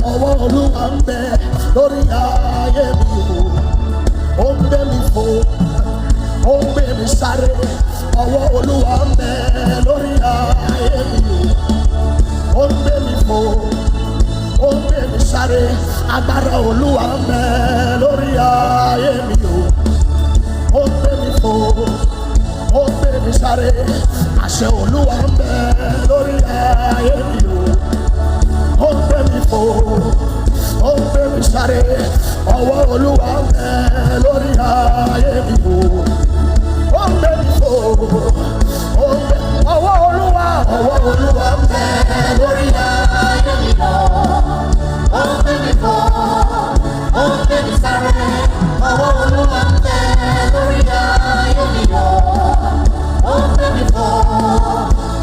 Owo Oluwa ń bẹ lórí ayé mi o. Ó ń gbé mi fò, ó ń gbé mi sáré. Owo Oluwa ń bẹ lórí ayé mi o. Ó ń gbé mi fò, ó ń gbé mi sáré. Agbára Olúwa ń bẹ lórí ayé mi o. Ó ń gbé mi fò, ó ń gbé mi sáré. Àṣẹ Olúwa ń bẹ lórí ayé mi o. Ó ń gbé mi fò, ó ń gbé mi sáré. Ọwọ́ Olúwa ń bẹ lórí ayé mi o. Ó ń gbé mi fò, ó ń gbé ọwọ́ Olúwa ń bẹ lórí ayé mi o. Ó ń gbé mi fò, ó ń gbé mi sáré. Ọwọ́ Olúwa ń bẹ lórí ayé mi o. Ó ń gbé mi fò,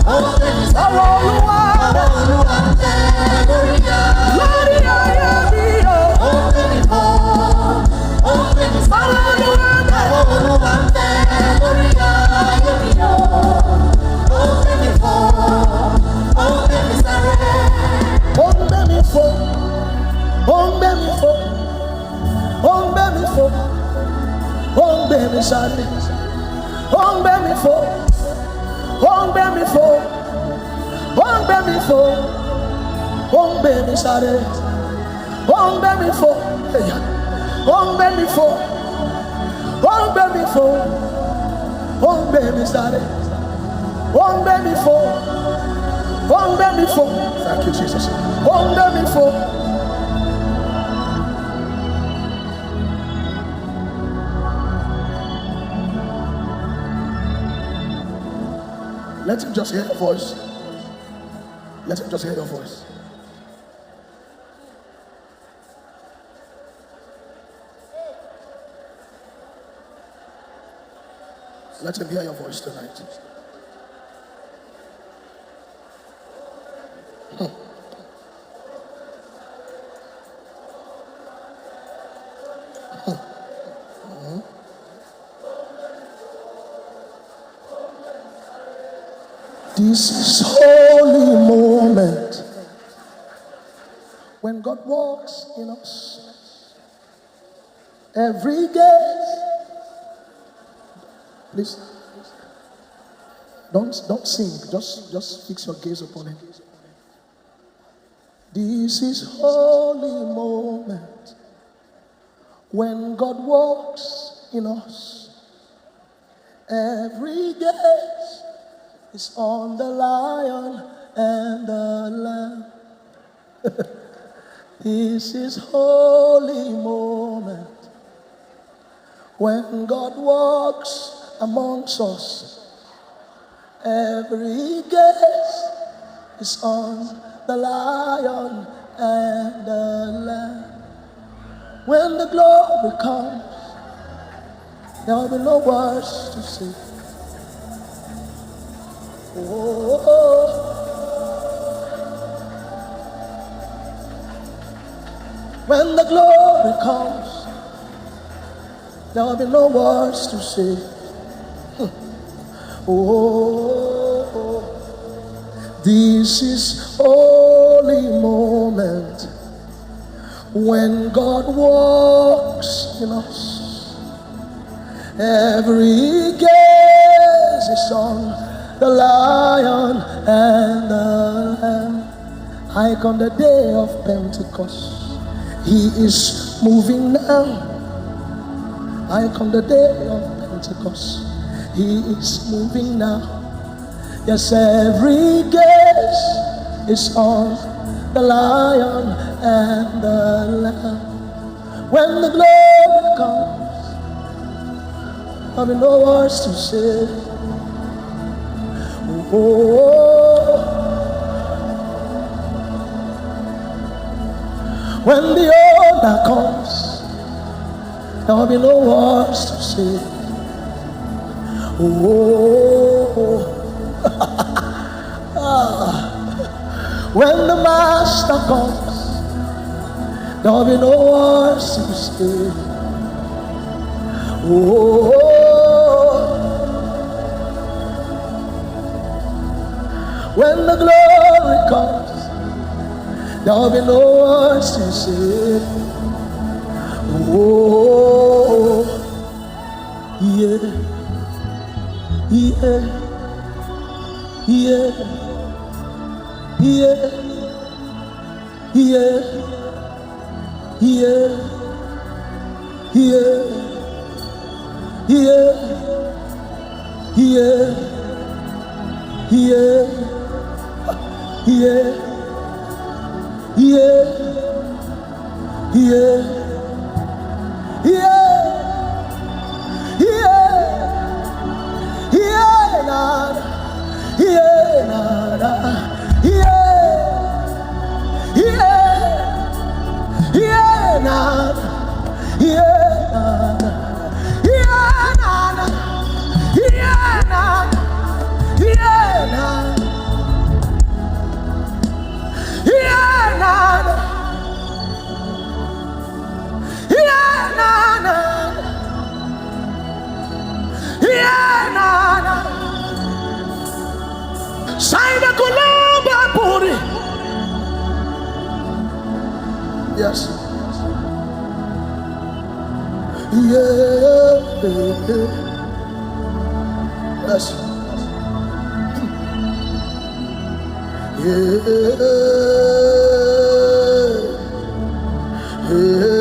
ó ń gbé mi sáré. Ọwọ́ Olúwa ń bẹ lórí ayé mi o. Ó ń gbé mi fò, ó ń gbé mi sáré. Ọwọ́ Olúwa ń bẹ lórí ayé mi o. Ó ń gbé mi fò, ó ń gbé mi sáré. Ó ń gbé mi fò, ó ń gbé mi fò, ó ń gbé mi fò, ó ń gbé mi sáré. Ó ń gbé mi fò, ó ń gbé mi fò, ó ń gbé mi fò, ó ń gbé mi sáré. Ó ń gbé mi fò, ó ń gbé mi fò, ó ń gbé mi fò, ó ń gbé mi sáré. Ó ń gbé mi fò, ó ń gbé mi fò. Thank you, Jesus. Ó ń gbé mi fò. Let him just hear your voice. Let him just hear your voice. Let him hear your voice tonight. This is holy moment when God walks in us. Every gaze. Please, don't sing. Just fix your gaze upon Him. This is holy moment when God walks in us. Every gaze is on the Lion and the Lamb. This is holy moment when God walks amongst us. Every gaze is on the Lion and the Lamb. When the glory comes, There will be no words to say. Oh, oh. When the glory comes, there will be no words to say. Oh, this is holy moment when God walks in us. Every gaze is on the Lion and the Lamb. I come the day of Pentecost. He is moving now. I come the day of Pentecost. He is moving now. Yes, every gaze is on the Lion and the Lamb. When the glory comes, there'll be no words to say. Oh, when the order comes, there'll be no words to say. Oh, when the Master comes, there'll be no words to say. Oh, when the glory comes, there'll be no words to say. Oh, yeah, yeah, yeah, yeah, yeah, yeah, yeah, yeah, yeah, yeah, yeah, yeah, yeah, yeah, yeah, yeah, nada, yeah, nada, yeah, yeah, yeah, nada, yeah, nada, yeah, nada, yeah, nada, yeah, nada. Yes. Yeah. Yes. Yeah. Yeah.